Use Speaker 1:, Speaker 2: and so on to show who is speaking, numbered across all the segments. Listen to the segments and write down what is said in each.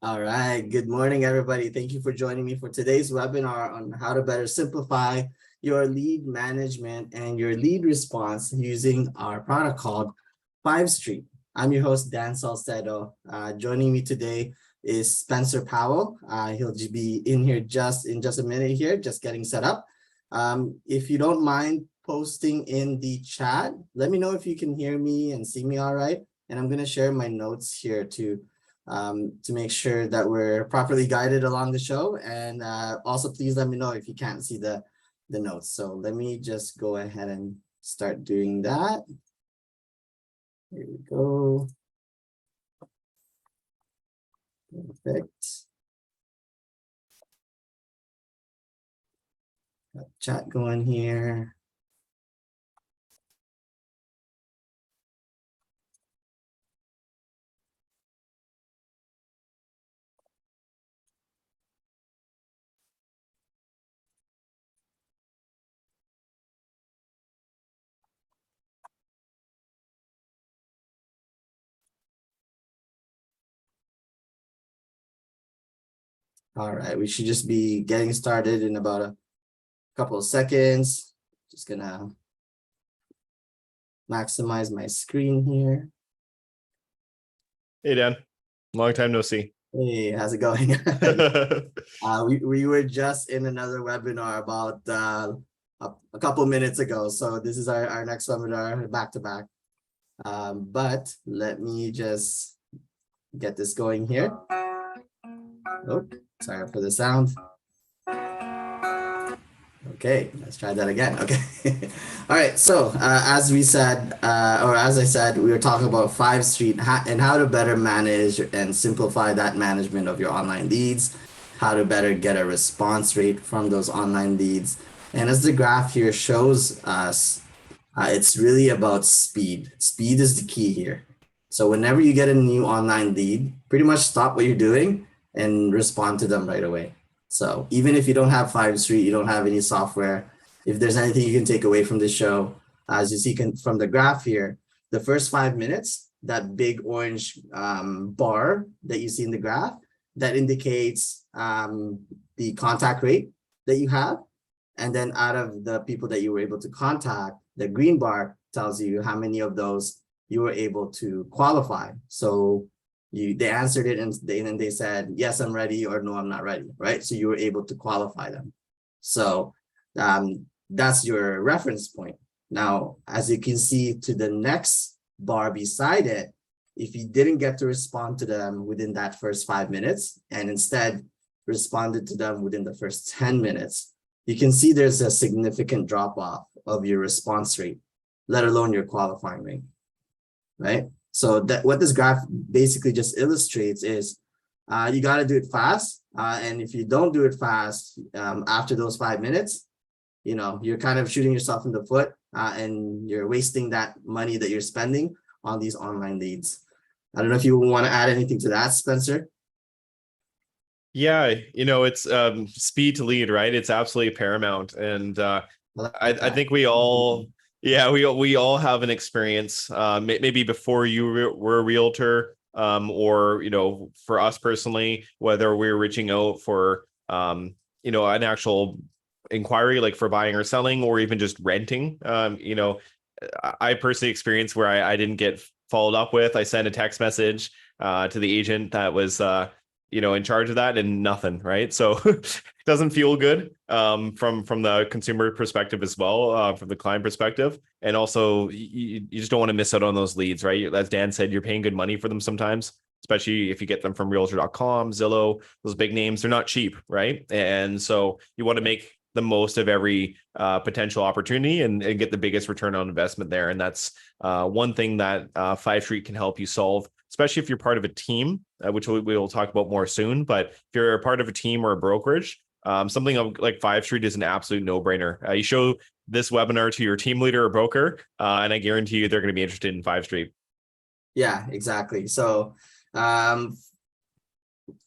Speaker 1: All right. Good morning, everybody. Thank you for joining me for today's webinar on how to better simplify your lead management and your lead response using our product called FiveStreet. I'm your host, Dan Salcedo. Joining me today is Spencer Powell. He'll be in here in just a minute here, just getting set up. If you don't mind posting in the chat, let me know if you can hear me and see me all right. And I'm going to share my notes here to make sure that we're properly guided along the show. And also, please let me know if you can't see the notes. So let me just go ahead and start doing that. Here we go. Perfect. Got chat going here. All right, we should just be getting started in about a couple of seconds. Just gonna maximize my screen here.
Speaker 2: Hey, Dan. Long time no see.
Speaker 1: Hey, how's it going? We were just in another webinar about a couple minutes ago. So this is our next webinar back to back. But let me just get this going here. Oh, sorry for the sound. Okay, let's try that again. Okay. All right. So as we said, or as I said, we were talking about FiveStreet and how to better manage and simplify that management of your online leads, how to better get a response rate from those online leads. And as the graph here shows us, it's really about speed. Speed is the key here. So whenever you get a new online lead, pretty much stop what you're doing and respond to them right away. So even if you don't have FiveStreet, you don't have any software, if there's anything you can take away from this show, as you see from the graph here, the first 5 minutes, that big orange bar that you see in the graph, that indicates the contact rate that you have. And then out of the people that you were able to contact, the green bar tells you how many of those you were able to qualify. So they answered it and they said, yes, I'm ready, or no, I'm not ready, right? So you were able to qualify them. So that's your reference point. Now, as you can see to the next bar beside it, if you didn't get to respond to them within that first 5 minutes and instead responded to them within the first 10 minutes, you can see there's a significant drop off of your response rate, let alone your qualifying rate, right? So that what this graph basically just illustrates is you got to do it fast. And if you don't do it fast after those 5 minutes, you're kind of shooting yourself in the foot and you're wasting that money that you're spending on these online leads. I don't know if you want to add anything to that, Spencer.
Speaker 2: Yeah, it's speed to lead, right? It's absolutely paramount. And I think we all, we all have an experience, maybe before you were a realtor, or, for us personally, whether we're reaching out for, an actual inquiry, like for buying or selling, or even just renting. I personally experienced where I didn't get followed up with. I sent a text message to the agent that was in charge of that, and nothing, right? So it doesn't feel good from the consumer perspective as well, from the client perspective. And also you just don't want to miss out on those leads, right? As Dan said, you're paying good money for them sometimes, especially if you get them from realtor.com, Zillow, those big names. They're not cheap, right? And so you want to make the most of every potential opportunity and get the biggest return on investment there. And that's one thing that FiveStreet can help you solve, especially if you're part of a team, which we will talk about more soon. But if you're a part of a team or a brokerage, something like FiveStreet is an absolute no-brainer. You show this webinar to your team leader or broker, and I guarantee you they're going to be interested in FiveStreet.
Speaker 1: Yeah, exactly. So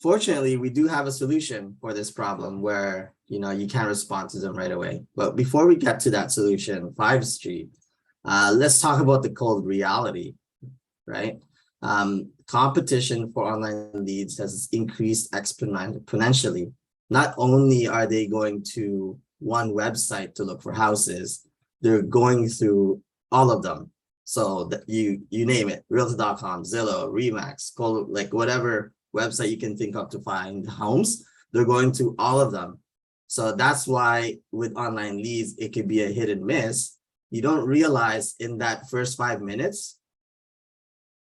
Speaker 1: fortunately, we do have a solution for this problem where you can't respond to them right away. But before we get to that solution, FiveStreet, let's talk about the cold reality, right? Competition for online leads has increased exponentially. Not only are they going to one website to look for houses, they're going through all of them. So that you name it, Realtor.com, Zillow, Remax, like whatever website you can think of to find homes, they're going to all of them. So that's why with online leads, it could be a hit and miss. You don't realize in that first 5 minutes,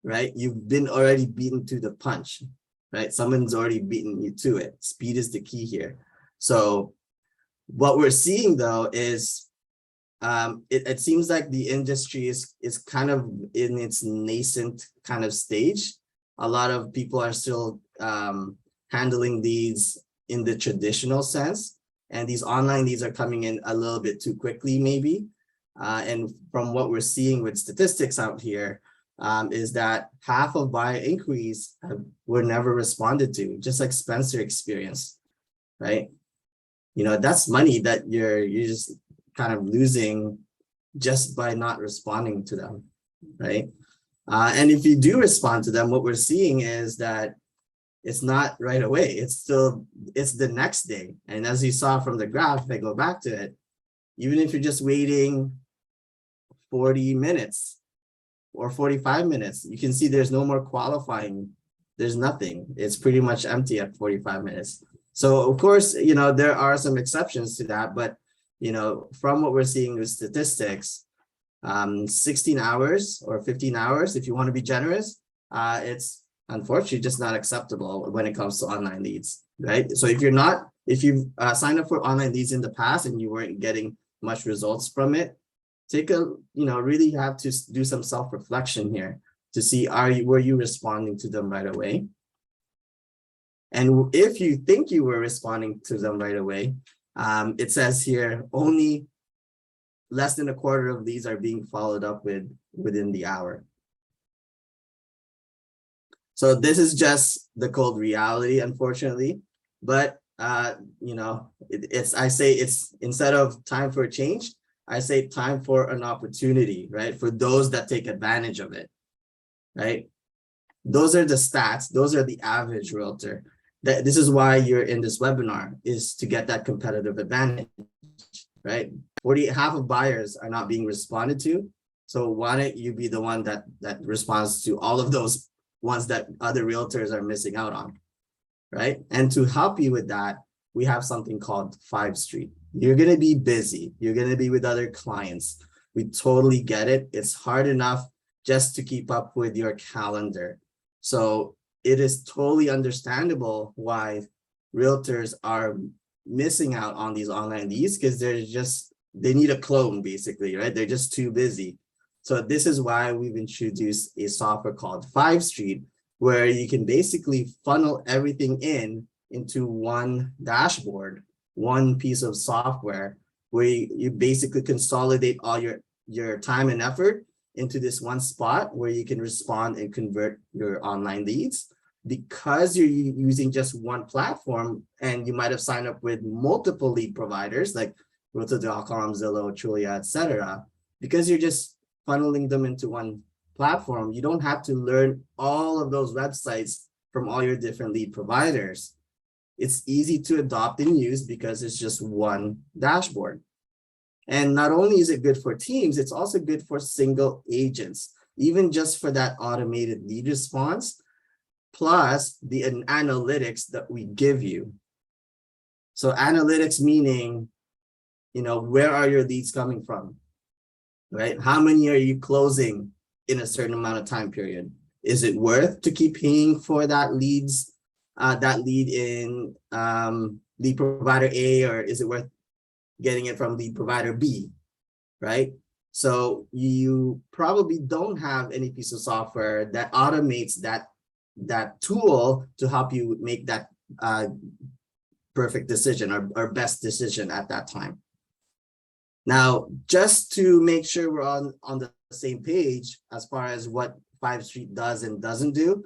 Speaker 1: right? You've been already beaten to the punch, right? Someone's already beaten you to it. Speed is the key here. So what we're seeing though is it seems like the industry is kind of in its nascent kind of stage. A lot of people are still handling these in the traditional sense, and these online leads are coming in a little bit too quickly maybe. And from what we're seeing with statistics out here, is that half of buyer inquiries were never responded to, just like Spencer experienced, right? You know, that's money that you're just kind of losing just by not responding to them, right? And if you do respond to them, what we're seeing is that it's not right away. It's the next day. And as you saw from the graph, if I go back to it, even if you're just waiting 40 minutes or 45 minutes, you can see there's no more qualifying. There's nothing. It's pretty much empty at 45 minutes. So of course, you know, there are some exceptions to that, but you know, from what we're seeing with statistics, 16 hours or 15 hours, if you want to be generous, it's unfortunately just not acceptable when it comes to online leads, right? So if you've signed up for online leads in the past and you weren't getting much results from it, really have to do some self-reflection here to see, were you responding to them right away? And if you think you were responding to them right away, it says here only less than a quarter of these are being followed up within the hour. So this is just the cold reality, unfortunately. But I say it's instead of time for a change, I say time for an opportunity, right? For those that take advantage of it, right? Those are the stats. Those are the average realtor. This is why you're in this webinar, is to get that competitive advantage, right? Half of buyers are not being responded to. So why don't you be the one that responds to all of those ones that other realtors are missing out on, right? And to help you with that, we have something called FiveStreet. You're going to be busy. You're going to be with other clients. We totally get it. It's hard enough just to keep up with your calendar. So it is totally understandable why realtors are missing out on these online leads, because they need a clone basically, right? They're just too busy. So this is why we've introduced a software called FiveStreet, where you can basically funnel everything into one dashboard, one piece of software, where you basically consolidate all your time and effort into this one spot where you can respond and convert your online leads. Because you're using just one platform, and you might have signed up with multiple lead providers like Realtor.com, Zillow, Trulia, etc. Because you're just funneling them into one platform, you don't have to learn all of those websites from all your different lead providers. It's easy to adopt and use because it's just one dashboard. And not only is it good for teams, it's also good for single agents, even just for that automated lead response, plus the analytics that we give you. So analytics meaning, where are your leads coming from, right? How many are you closing in a certain amount of time period? Is it worth to keep paying for that lead in lead provider A, or is it worth getting it from lead provider B, right? So you probably don't have any piece of software that automates that tool to help you make that perfect decision or best decision at that time. Now, just to make sure we're on the same page as far as what FiveStreet does and doesn't do,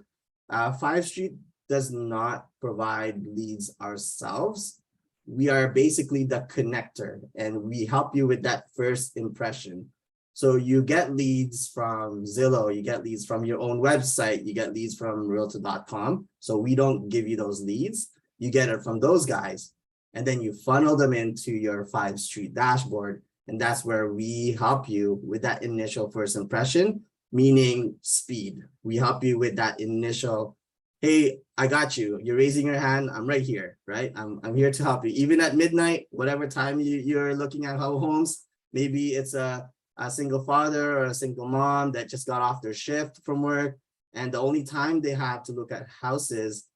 Speaker 1: FiveStreet does not provide leads ourselves. We are basically the connector, and we help you with that first impression. So you get leads from Zillow, you get leads from your own website, you get leads from realtor.com. So we don't give you those leads. You get it from those guys. And then you funnel them into your FiveStreet dashboard. And that's where we help you with that initial first impression, meaning speed. We help you with that initial, hey, I got you. You're raising your hand. I'm right here, right? I'm here to help you. Even at midnight, whatever time you're looking at homes, maybe it's a single father or a single mom that just got off their shift from work. And the only time they have to look at houses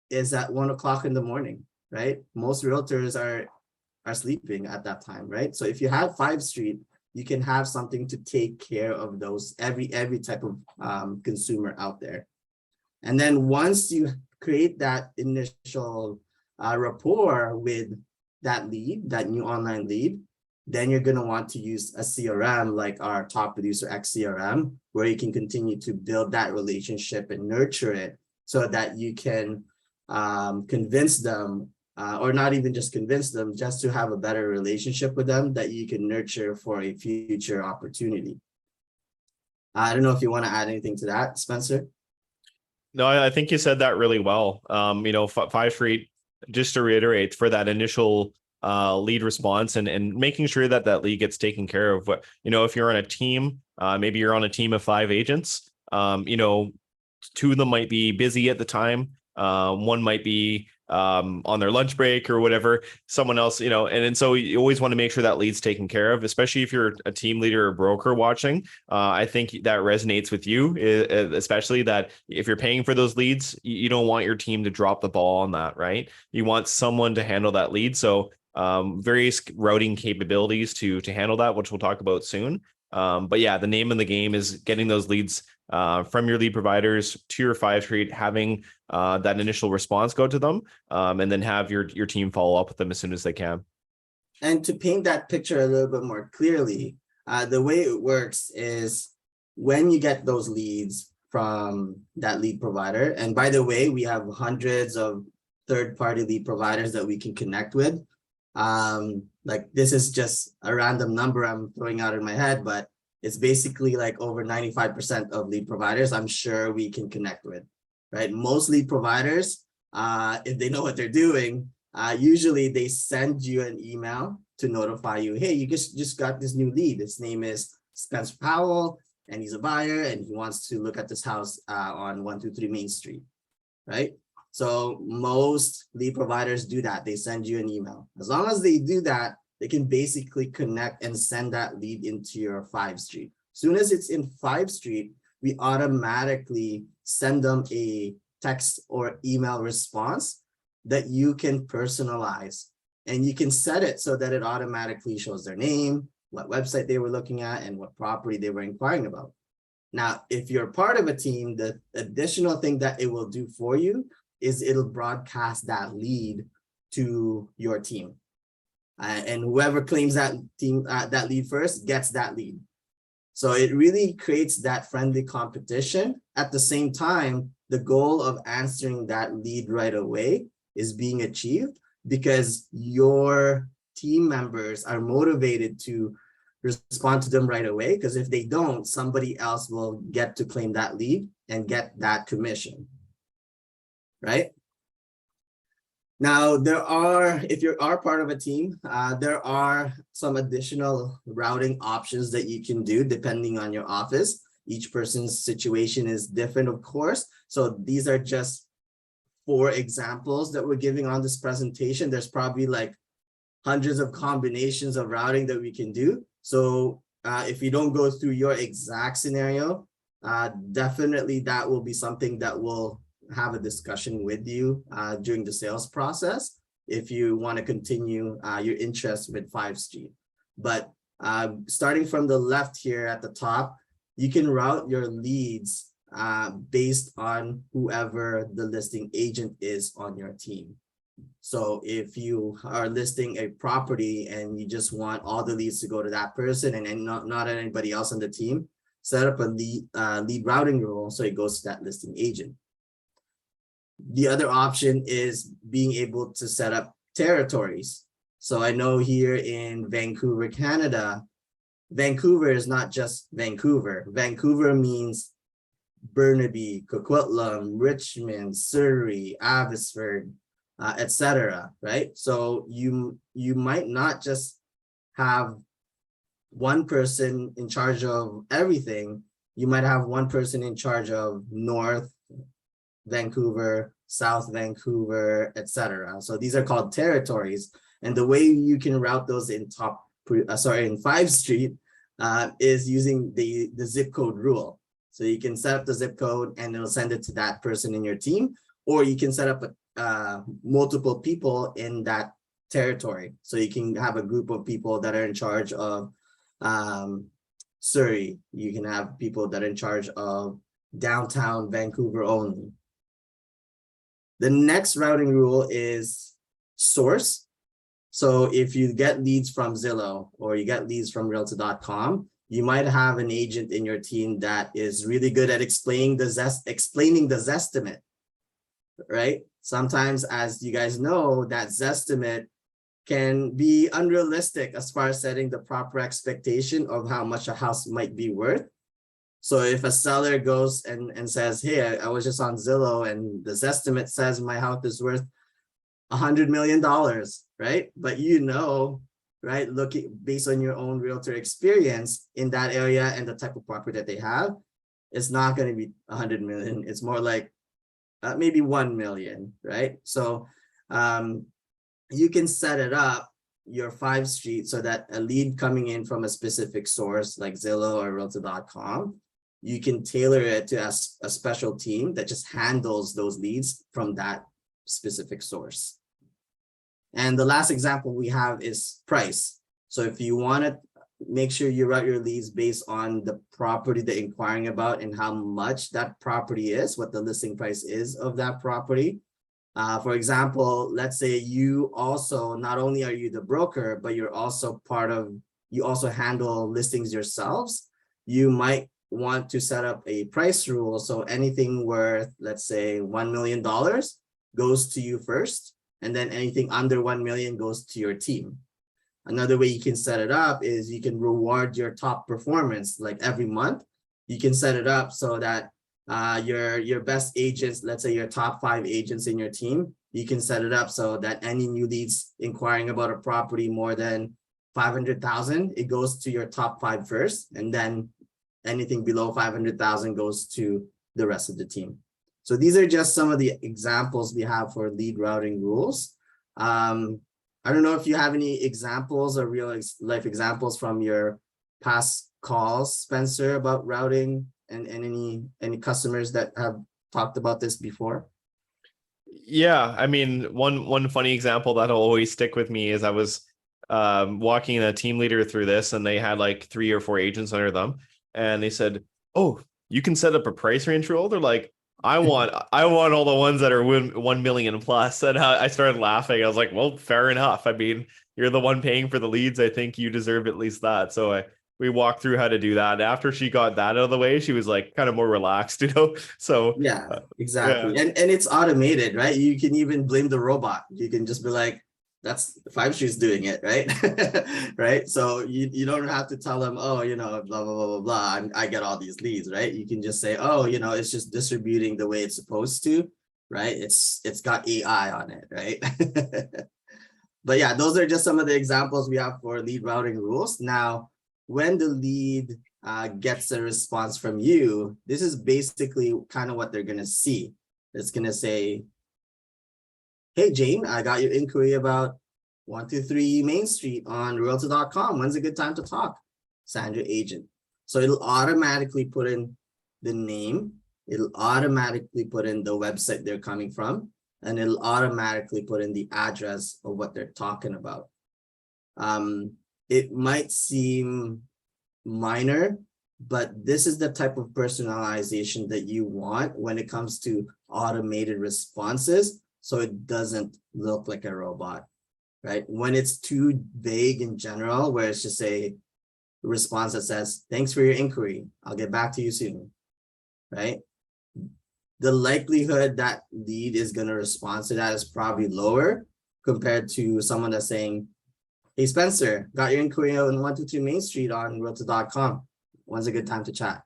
Speaker 1: is at 1 o'clock in the morning, right? Most realtors are sleeping at that time, right? So if you have FiveStreet, you can have something to take care of those every type of consumer out there. And then once you create that initial rapport with that lead, that new online lead, then you're going to want to use a CRM like our Top Producer X CRM, where you can continue to build that relationship and nurture it so that you can convince them, or not even just convince them, just to have a better relationship with them that you can nurture for a future opportunity. I don't know if you want to add anything to that, Spencer.
Speaker 2: No, I think you said that really well. FiveStreet, just to reiterate, for that initial lead response and making sure that that lead gets taken care of. What, if you're on a team, maybe you're on a team of 5 agents, 2 of them might be busy at the time. One might be on their lunch break or whatever, someone else, and so you always want to make sure that lead's taken care of, especially if you're a team leader or broker watching. I think that resonates with you, especially that if you're paying for those leads, you don't want your team to drop the ball on that, right? You want someone to handle that lead. So various routing capabilities to handle that, which we'll talk about soon. But yeah, the name of the game is getting those leads from your lead providers to your FiveStreet, having that initial response go to them, and then have your team follow up with them as soon as they can.
Speaker 1: And to paint that picture a little bit more clearly, the way it works is when you get those leads from that lead provider, and by the way, we have hundreds of third-party lead providers that we can connect with. Like this is just a random number I'm throwing out in my head, but it's basically like over 95% of lead providers I'm sure we can connect with, right? Most lead providers, if they know what they're doing, usually they send you an email to notify you, hey, you just got this new lead. His name is Spencer Powell, and he's a buyer, and he wants to look at this house on 123 Main Street, right? So most lead providers do that. They send you an email. As long as they do that, they can basically connect and send that lead into your FiveStreet. As soon as it's in FiveStreet, we automatically send them a text or email response that you can personalize. And you can set it so that it automatically shows their name, what website they were looking at, and what property they were inquiring about. Now, if you're part of a team, the additional thing that it will do for you is it'll broadcast that lead to your team. And whoever claims that lead first gets that lead. So it really creates that friendly competition. At the same time, the goal of answering that lead right away is being achieved because your team members are motivated to respond to them right away. Because if they don't, somebody else will get to claim that lead and get that commission. Right? Now, if you are part of a team, there are some additional routing options that you can do depending on your office. Each person's situation is different, of course. So these are just 4 examples that we're giving on this presentation. There's probably like hundreds of combinations of routing that we can do. So if you don't go through your exact scenario, definitely that will be something that will have a discussion with you during the sales process if you want to continue your interest with FiveStreet. But starting from the left here at the top, you can route your leads based on whoever the listing agent is on your team. So if you are listing a property and you just want all the leads to go to that person and not anybody else on the team, set up a lead routing rule so it goes to that listing agent. The other option is being able to set up territories. So I know here in Vancouver, Canada, Vancouver is not just Vancouver. Vancouver means Burnaby, Coquitlam, Richmond, Surrey, Abbotsford, etc. Right? So you might not just have one person in charge of everything. You might have one person in charge of North Vancouver, South Vancouver, etc. So these are called territories. And the way you can route those in in FiveStreet is using the zip code rule. So you can set up the zip code and it'll send it to that person in your team, or you can set up multiple people in that territory. So you can have a group of people that are in charge of Surrey. You can have people that are in charge of downtown Vancouver only. The next routing rule is source. So if you get leads from Zillow or you get leads from realtor.com, you might have an agent in your team that is really good at explaining the Zestimate, right? Sometimes, as you guys know, that Zestimate can be unrealistic as far as setting the proper expectation of how much a house might be worth. So if a seller goes and says, hey, I was just on Zillow and the Zestimate says my house is worth $100 million, right? But right, looking based on your own realtor experience in that area and the type of property that they have, it's not going to be 100 million. It's more like maybe 1 million, right? So you can set it up, your FiveStreet, so that a lead coming in from a specific source like Zillow or realtor.com, you can tailor it to a special team that just handles those leads from that specific source. And the last example we have is price. So if you want to make sure you route your leads based on the property they're inquiring about and how much that property is, what the listing price is of that property. For example, let's say you also, not only are you the broker, but you're also you also handle listings yourselves. You might want to set up a price rule. So anything worth, let's say, $1 million goes to you first. And then anything under 1 million goes to your team. Another way you can set it up is you can reward your top performance. Like every month, you can set it up so that your best agents, let's say your top 5 agents in your team, you can set it up so that any new leads inquiring about a property more than 500,000, it goes to your top 5 first, and then anything below 500,000 goes to the rest of the team. So these are just some of the examples we have for lead routing rules. I don't know if you have any examples or real life examples from your past calls, Spencer, about routing and any customers that have talked about this before.
Speaker 2: Yeah, I mean, one funny example that'll always stick with me is I was walking a team leader through this, and they had like 3 or 4 agents under them, and they said, "Oh, you can set up a price range rule." They're like, I want all the ones that are 1 million plus. And I started laughing. I was like, well, fair enough. I mean, you're the one paying for the leads. I think you deserve at least that. So we walked through how to do that. And after she got that out of the way, she was like kind of more relaxed, So
Speaker 1: yeah, exactly.
Speaker 2: Yeah.
Speaker 1: And it's automated, right? You can even blame the robot. You can just be like, that's FiveStreet's doing it, right? Right. So you don't have to tell them, oh, blah, blah, blah, blah, blah. I get all these leads, right? You can just say, oh, it's just distributing the way it's supposed to, right? It's got AI on it, right? But yeah, those are just some of the examples we have for lead routing rules. Now, when the lead gets a response from you, this is basically kind of what they're going to see. It's going to say, hey, Jane, I got your inquiry about 123 Main Street on realtor.com. When's a good time to talk? Sandra, agent. So it'll automatically put in the name. It'll automatically put in the website they're coming from, and it'll automatically put in the address of what they're talking about. It might seem minor, but this is the type of personalization that you want when it comes to automated responses, so it doesn't look like a robot, right? When it's too vague in general, where it's just a response that says, thanks for your inquiry, I'll get back to you soon, right? The likelihood that lead is going to respond to that is probably lower compared to someone that's saying, Hey, Spencer, got your inquiry on 122 Main Street on realtor.com. When's a good time to chat,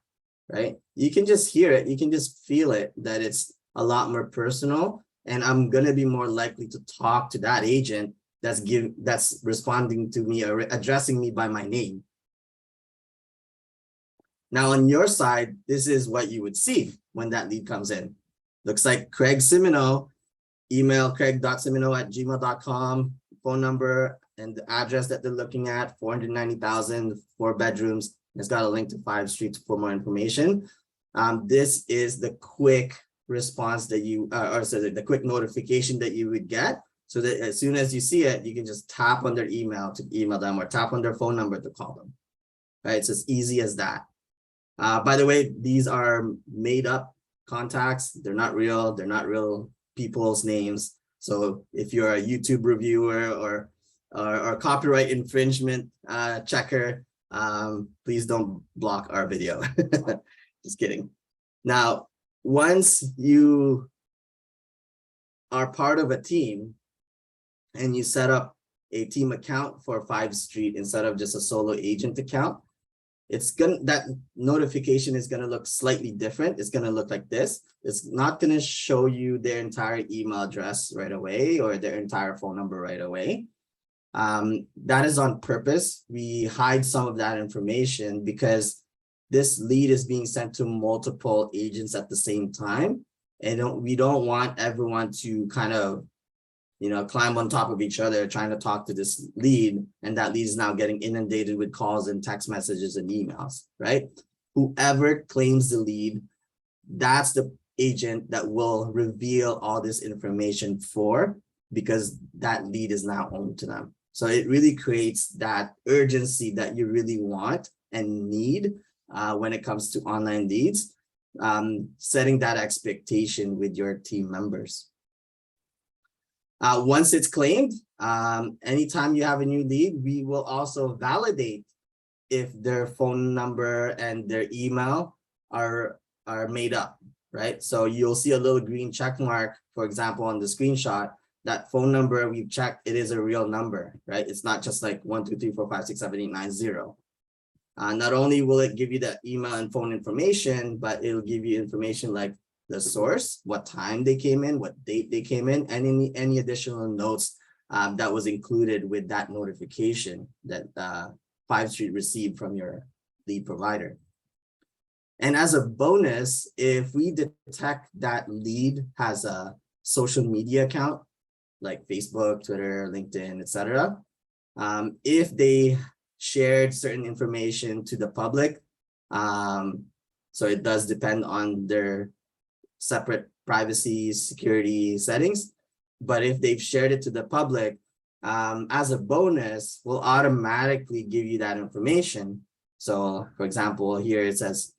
Speaker 1: right? You can just hear it. You can just feel it, that it's a lot more personal. And I'm going to be more likely to talk to that agent that's responding to me or addressing me by my name. Now, on your side, this is what you would see when that lead comes in. Looks like Craig Simino, email craig.simino@gmail.com, phone number and the address that they're looking at, 490,000, 4 bedrooms. It's got a link to FiveStreet for more information. This is the quick response that you, the quick notification that you would get. So that as soon as you see it, you can just tap on their email to email them or tap on their phone number to call them. Right? It's as easy as that. By the way, these are made up contacts. They're not real people's names. So if you're a YouTube reviewer or copyright infringement checker, please don't block our video. Just kidding. Now, once you are part of a team and you set up a team account for FiveStreet instead of just a solo agent account, that notification is gonna look slightly different. It's gonna look like this. It's not gonna show you their entire email address right away or their entire phone number right away. That is on purpose. We hide some of that information because this lead is being sent to multiple agents at the same time. And we don't want everyone to kind of, climb on top of each other trying to talk to this lead, and that lead is now getting inundated with calls and text messages and emails, right? Whoever claims the lead, that's the agent that will reveal all this information because that lead is now owned to them. So it really creates that urgency that you really want and need when it comes to online leads, setting that expectation with your team members. Once it's claimed, anytime you have a new lead, we will also validate if their phone number and their email are made up, right? So you'll see a little green check mark, for example, on the screenshot. That phone number we've checked, it is a real number, right? It's not just like 1, 2, 3, 4, 5, 6, 7, 8, 9, 0. Not only will it give you the email and phone information, but it'll give you information like the source, what time they came in, what date they came in, and any additional notes that was included with that notification that FiveStreet received from your lead provider. And as a bonus, if we detect that lead has a social media account like Facebook, Twitter, LinkedIn, etc., if they shared certain information to the public, so it does depend on their separate privacy security settings, but if they've shared it to the public, as a bonus, we'll automatically give you that information. So for example, here it says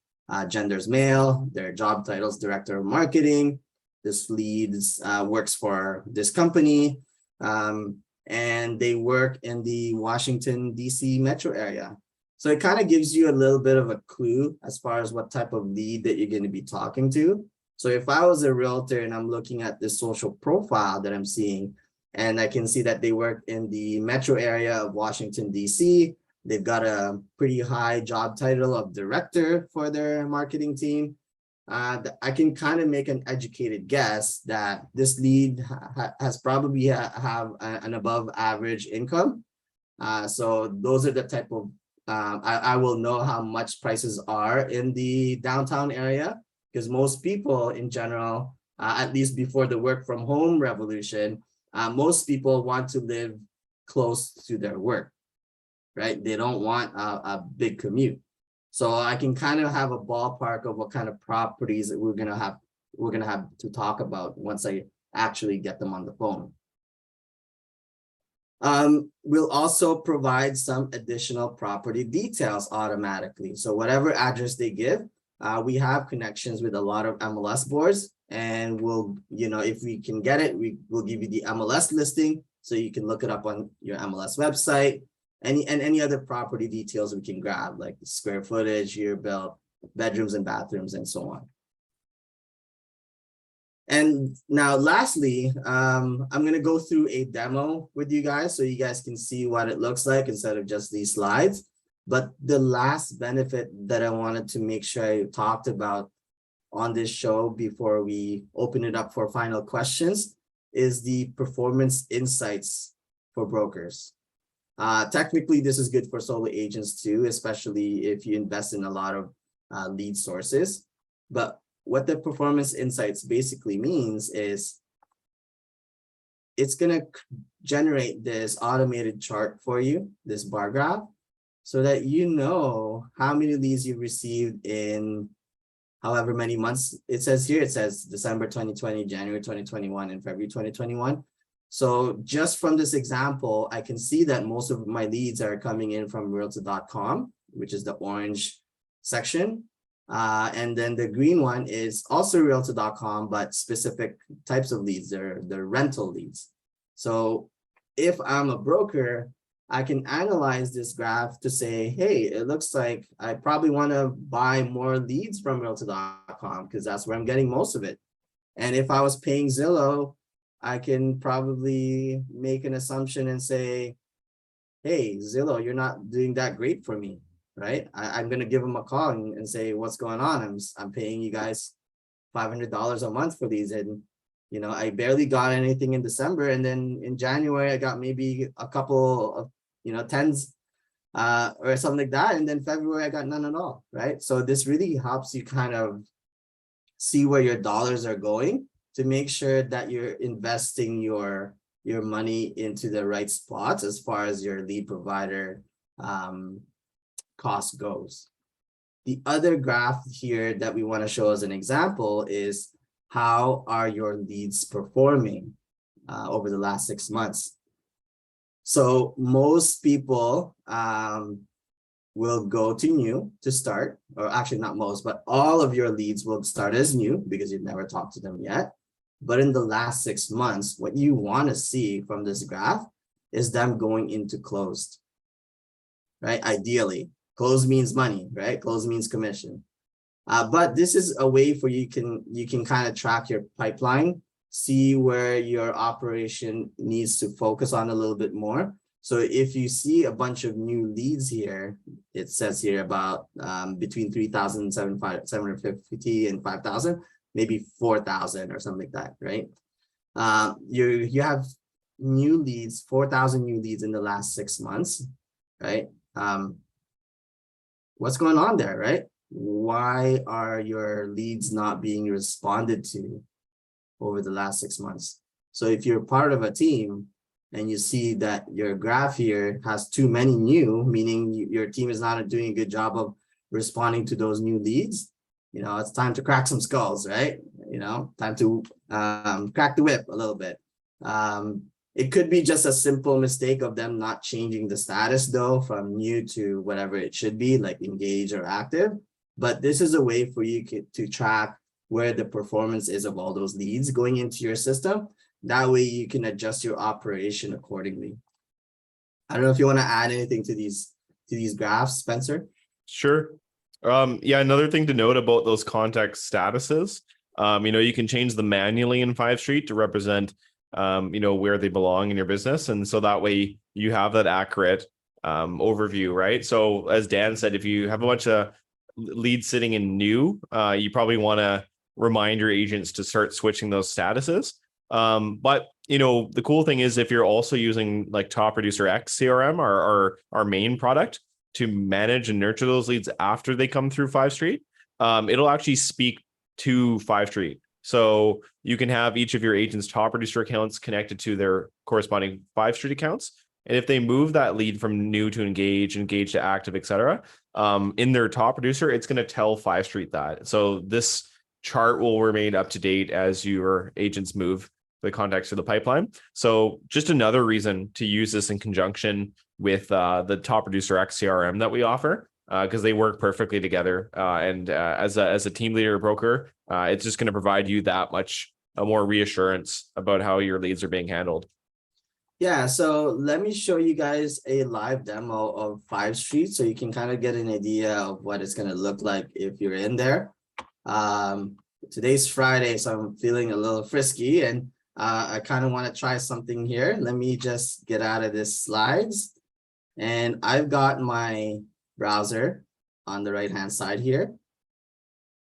Speaker 1: gender's male, their job titles, director of marketing, this leads works for this company, and they work in the Washington, DC metro area. So it kind of gives you a little bit of a clue as far as what type of lead that you're going to be talking to. So if I was a realtor and I'm looking at this social profile that I'm seeing, and I can see that they work in the metro area of Washington, DC, they've got a pretty high job title of director for their marketing team, I can kind of make an educated guess that this lead has probably have an above average income. So those are the type of, I will know how much prices are in the downtown area, because most people in general, at least before the work from home revolution, most people want to live close to their work, right? They don't want a big commute. So I can kind of have a ballpark of what kind of properties that we're gonna have to talk about once I actually get them on the phone. We'll also provide some additional property details automatically. So whatever address they give, we have connections with a lot of MLS boards, and we'll, if we can get it, we will give you the MLS listing so you can look it up on your MLS website. Any other property details we can grab, like square footage, year built, bedrooms and bathrooms, and so on. And now lastly, I'm going to go through a demo with you guys so you guys can see what it looks like instead of just these slides. But the last benefit that I wanted to make sure I talked about on this show before we open it up for final questions is the performance insights for brokers. Technically, this is good for solo agents too, especially if you invest in a lot of lead sources. But what the performance insights basically means is it's going to generate this automated chart for you, this bar graph, so that you know how many leads you received in however many months. It says here, it says December 2020, January 2021, and February 2021. So just from this example, I can see that most of my leads are coming in from realtor.com, which is the orange section. And then the green one is also realtor.com, but specific types of leads. They're rental leads. So if I'm a broker, I can analyze this graph to say, hey, it looks like I probably want to buy more leads from realtor.com because that's where I'm getting most of it. And if I was paying Zillow, I can probably make an assumption and say, hey, Zillow, you're not doing that great for me, right? I'm going to give them a call and say, what's going on? I'm paying you guys $500 a month for these. And, you know, I barely got anything in December. And then in January, I got maybe a couple of, you know, tens or something like that. And then February, I got none at all, right? So this really helps you kind of see where your dollars are going to make sure that you're investing your money into the right spots as far as your lead provider cost goes. The other graph here that we want to show as an example is how are your leads performing over the last 6 months. So most people will go to new to start, or actually not most, but all of your leads will start as new because you've never talked to them yet. But in the last 6 months, what you want to see from this graph is them going into closed, right? Ideally, closed means money, right? Closed means commission. But this is a way for you can kind of track your pipeline, see where your operation needs to focus on a little bit more. So if you see a bunch of new leads here, it says here about between 3,750 and 5,000, maybe 4,000 or something like that, right? You have new leads, 4,000 new leads in the last 6 months, right? What's going on there, right? Why are your leads not being responded to over the last 6 months? So if you're part of a team and you see that your graph here has too many new, meaning your team is not doing a good job of responding to those new leads, you know, it's time to crack some skulls, right? You know, time to crack the whip a little bit. It could be just a simple mistake of them not changing the status though from new to whatever it should be, like engaged or active. But this is a way for you to track where the performance is of all those leads going into your system. That way you can adjust your operation accordingly. I don't know if you want to add anything to these graphs, Spencer.
Speaker 2: Sure. Yeah, another thing to note about those context statuses, you know, you can change them manually in FiveStreet to represent, you know, where they belong in your business. And so that way you have that accurate overview, right? So as Dan said, if you have a bunch of leads sitting in new, you probably want to remind your agents to start switching those statuses. But you know, the cool thing is if you're also using like Top Producer X CRM, our main product, to manage and nurture those leads after they come through FiveStreet, it'll actually speak to FiveStreet. So you can have each of your agents' top producer accounts connected to their corresponding FiveStreet accounts. And if they move that lead from new to engage to active, etc., in their top producer, it's going to tell FiveStreet that. So this chart will remain up to date as your agents move the context of the pipeline. So just another reason to use this in conjunction with the Top Producer X CRM that we offer, because they work perfectly together. And as a team leader or broker, it's just going to provide you that much more reassurance about how your leads are being handled.
Speaker 1: Yeah, so let me show you guys a live demo of FiveStreet so you can kind of get an idea of what it's going to look like if you're in there. Today's Friday, so I'm feeling a little frisky, and I kind of want to try something here. Let me just get out of this slides, and I've got my browser on the right hand side here,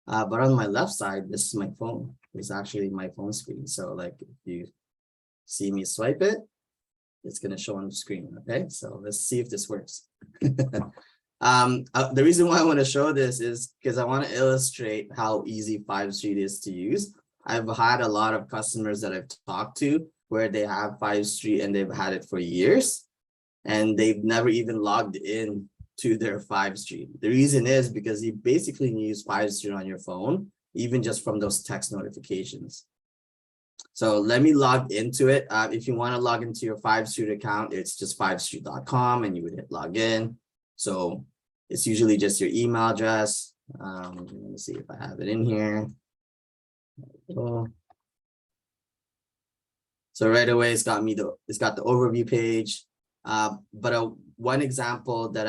Speaker 1: but on my left side, this is my phone. It's actually my phone screen. So like if you see me swipe it, it's going to show on the screen. Okay, so let's see if this works. The reason why I want to show this is because I want to illustrate how easy FiveStreet is to use. I've had a lot of customers that I've talked to where they have FiveStreet and they've had it for years, and they've never even logged in to their FiveStreet. The reason is because you basically use FiveStreet on your phone, even just from those text notifications. So let me log into it. If you want to log into your FiveStreet account, it's just fivestreet.com and you would hit login. So it's usually just your email address. Let me see if I have it in here. So right away, it's got the overview page. But one example that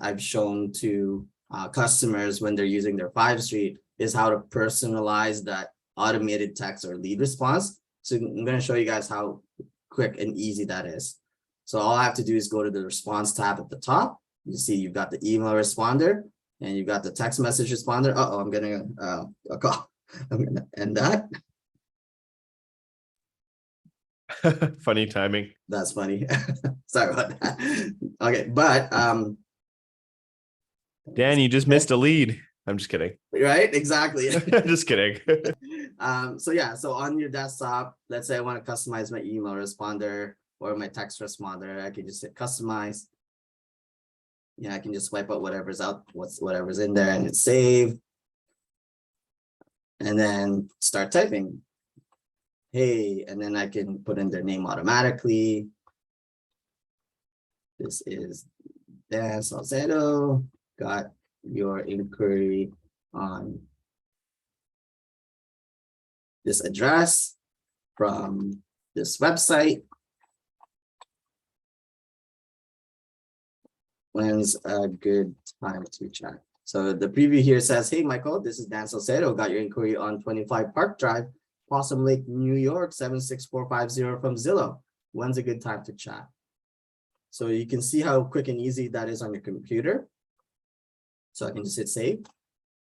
Speaker 1: I've shown to customers when they're using their FiveStreet is how to personalize that automated text or lead response. So I'm going to show you guys how quick and easy that is. So all I have to do is go to the response tab at the top. You see you've got the email responder and you've got the text message responder. I'm going to end that.
Speaker 2: Funny timing.
Speaker 1: That's funny. Sorry about that. Okay, but
Speaker 2: Dan, you just missed a lead. I'm just kidding.
Speaker 1: Right, exactly.
Speaker 2: Just kidding.
Speaker 1: So on your desktop, let's say I want to customize my email responder or my text responder, I can just hit customize. Yeah, I can just swipe out whatever's in there and hit save. And then start typing. Hey, and then I can put in their name automatically. This is Dan Salcedo. Got your inquiry on this address from this website. When's a good time to chat? So the preview here says, hey, Michael, this is Dan Salcedo. Got your inquiry on 25 Park Drive, Possum Lake, New York, 76450 from Zillow. When's a good time to chat? So you can see how quick and easy that is on your computer. So I can just hit save.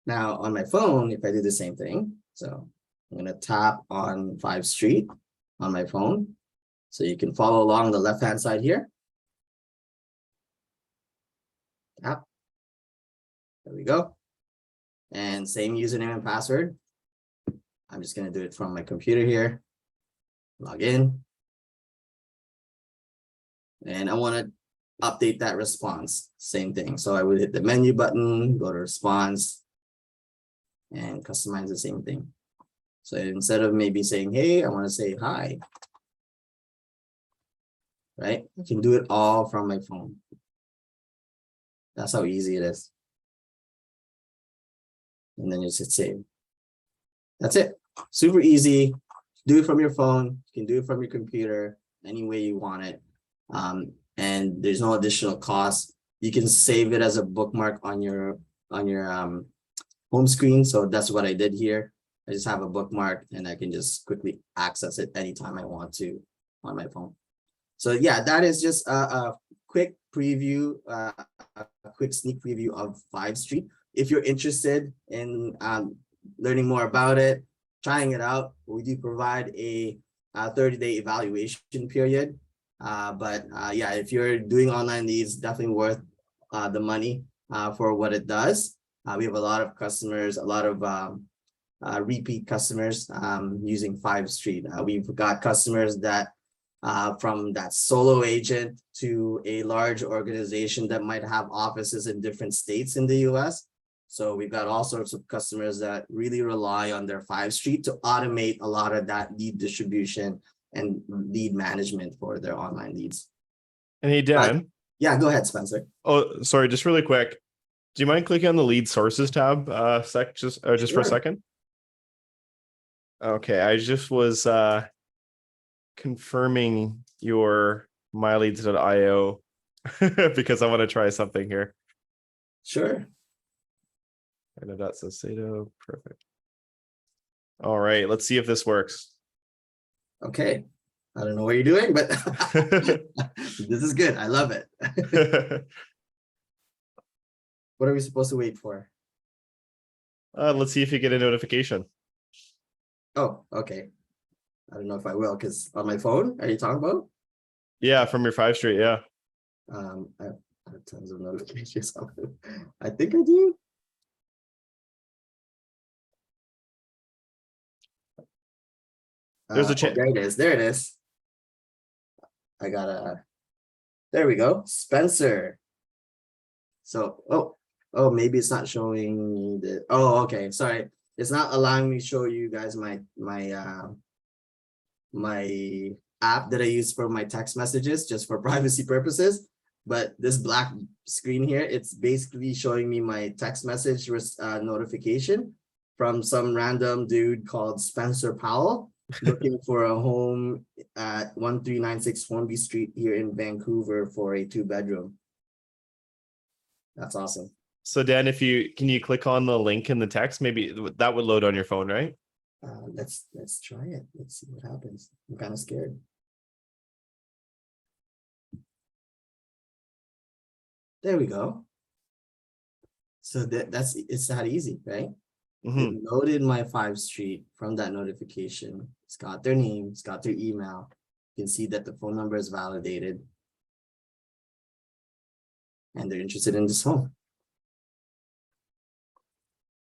Speaker 1: Now on my phone, if I do the same thing, so I'm going to tap on FiveStreet on my phone. So you can follow along the left-hand side here. Tap. There we go. And same username and password. I'm just going to do it from my computer here. Log in. And I want to update that response. Same thing. So I would hit the menu button, go to response, and customize the same thing. So instead of maybe saying, hey, I want to say hi. Right? I can do it all from my phone. That's how easy it is. And then you just hit save. That's it. Super easy. Do it from your phone. You can do it from your computer, any way you want it. And there's no additional cost. You can save it as a bookmark on your home screen. So that's what I did here. I just have a bookmark and I can just quickly access it anytime I want to on my phone. So yeah, that is just a quick preview, a quick sneak preview of FiveStreet. If you're interested in learning more about it, trying it out, we do provide a 30-day evaluation period. Yeah, if you're doing online leads, definitely worth the money for what it does. We have a lot of customers, a lot of repeat customers using FiveStreet. We've got customers that from that solo agent to a large organization that might have offices in different states in the US. So we've got all sorts of customers that really rely on their FiveStreet to automate a lot of that lead distribution and lead management for their online leads.
Speaker 2: And hey, Dan.
Speaker 1: Yeah, go ahead, Spencer.
Speaker 2: Oh, sorry, just really quick. Do you mind clicking on the lead sources tab just
Speaker 1: Sure.
Speaker 2: for a second? Okay, I just was confirming your myleads.io because I want to try something here.
Speaker 1: Sure.
Speaker 2: I know that's Salcedo. Perfect. All right, let's see if this works.
Speaker 1: Okay. I don't know what you're doing, but this is good. I love it. What are we supposed to wait for?
Speaker 2: Let's see if you get a notification.
Speaker 1: Oh, okay. I don't know if I will, because on my phone, are you talking about?
Speaker 2: Yeah, from your FiveStreet. Yeah.
Speaker 1: I have tons of notifications. I think I do.
Speaker 2: There's a chance.
Speaker 1: There it is. There it is. I got a. There we go, Spencer. So, oh, maybe it's not showing me the. Oh, okay. Sorry, it's not allowing me to show you guys my app that I use for my text messages just for privacy purposes. But this black screen here, it's basically showing me my text message notification from some random dude called Spencer Powell looking for a home at 1396 Hornby Street here in Vancouver for a 2-bedroom. That's awesome.
Speaker 2: So Dan, can you click on the link in the text? Maybe that would load on your phone, right?
Speaker 1: Let's try it. Let's see what happens. I'm kind of scared. There we go. So it's that easy, right? It loaded my FiveStreet from that notification. It's got their name, it's got their email. You can see that the phone number is validated. And they're interested in this home.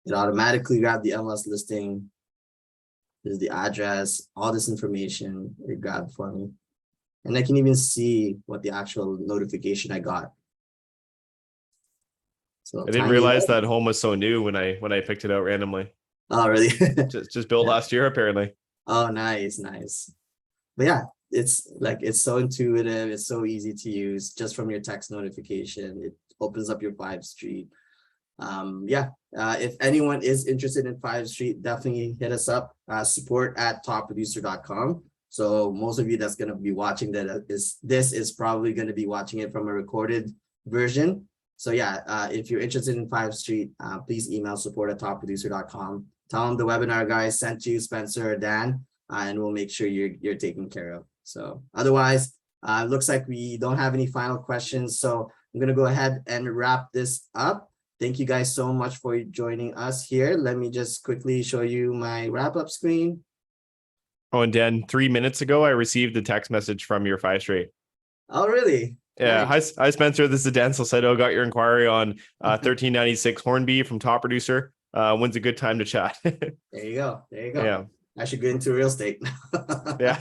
Speaker 1: It automatically grabbed the MLS listing. There's the address, all this information it grabbed for me. And I can even see what the actual notification I got. So
Speaker 2: I didn't realize that home was so new when I picked it out randomly.
Speaker 1: Oh, really?
Speaker 2: just built last year, apparently.
Speaker 1: Oh, nice. But yeah, it's so intuitive. It's so easy to use just from your text notification. It opens up your FiveStreet. If anyone is interested in FiveStreet, definitely hit us up. Support@topproducer.com. So most of you that's going to be watching this is probably going to be watching it from a recorded version. So yeah, if you're interested in FiveStreet, please email support@topproducer.com. Tell them the webinar guys sent you, Spencer or Dan, and we'll make sure you're taken care of. So otherwise, it looks like we don't have any final questions. So I'm going to go ahead and wrap this up. Thank you guys so much for joining us here. Let me just quickly show you my wrap-up screen.
Speaker 2: Oh, and Dan, 3 minutes ago, I received a text message from your FiveStreet.
Speaker 1: Oh, really?
Speaker 2: Yeah. Nice. Hi, Spencer. This is Dan Salcedo. Got your inquiry on 1396 Hornby from Top Producer. When's a good time to chat?
Speaker 1: There you go.
Speaker 2: Yeah.
Speaker 1: I should get into real estate.
Speaker 2: Yeah.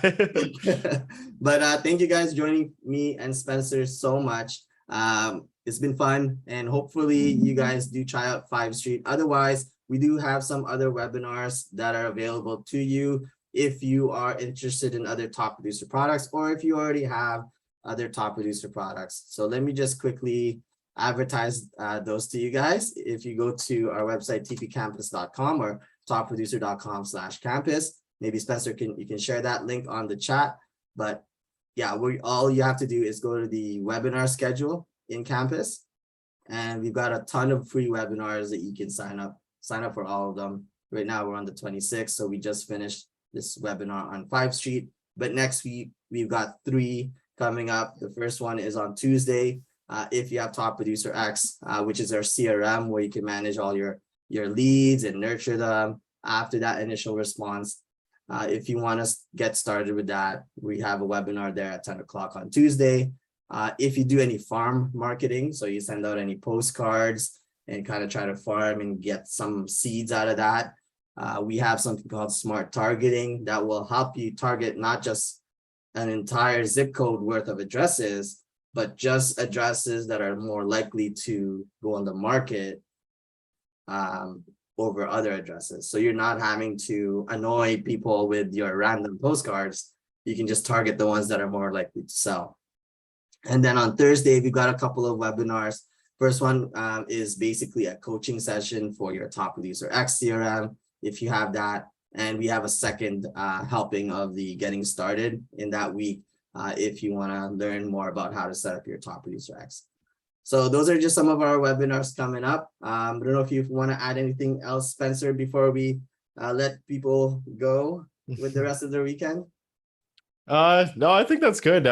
Speaker 1: But thank you guys joining me and Spencer so much. It's been fun, and hopefully you guys do try out FiveStreet. Otherwise, we do have some other webinars that are available to you if you are interested in other Top Producer products, or if you already have other Top Producer products. So let me just quickly advertise those to you guys. If you go to our website, tpcampus.com or topproducer.com/campus, maybe Spencer you can share that link on the chat. But yeah, all you have to do is go to the webinar schedule in Campus, and we've got a ton of free webinars that you can sign up for all of them. Right now we're on the 26th, so we just finished this webinar on FiveStreet, but next week we've got 3 coming up. The first one is on Tuesday. If you have Top Producer X, which is our CRM, where you can manage all your leads and nurture them after that initial response. If you want to get started with that, we have a webinar there at 10 o'clock on Tuesday. If you do any farm marketing, so you send out any postcards and kind of try to farm and get some seeds out of that, we have something called smart targeting that will help you target not just an entire zip code worth of addresses, but just addresses that are more likely to go on the market over other addresses. So you're not having to annoy people with your random postcards. You can just target the ones that are more likely to sell. And then on Thursday, we've got a couple of webinars. First one is basically a coaching session for your Top Producer X CRM, if you have that. And we have a second helping of the getting started in that week if you want to learn more about how to set up your Top Producer X. So those are just some of our webinars coming up. I don't know if you want to add anything else, Spencer, before we let people go with the rest of the weekend?
Speaker 2: No, I think that's good.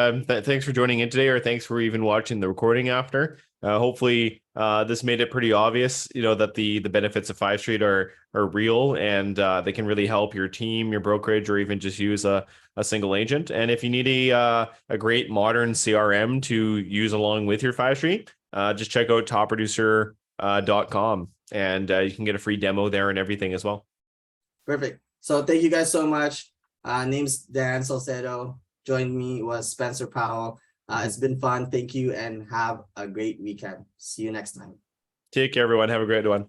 Speaker 2: Thanks for joining in today, or thanks for even watching the recording after. Hopefully, this made it pretty obvious, that the benefits of FiveStreet are real, and they can really help your team, your brokerage, or even just use a single agent. And if you need a great modern CRM to use along with your FiveStreet, just check out topproducer.com, and you can get a free demo there and everything as well.
Speaker 1: Perfect. So thank you guys so much. Name's Dan Salcedo. Joined me was Spencer Powell. It's been fun. Thank you and have a great weekend. See you next time.
Speaker 2: Take care, everyone. Have a great one.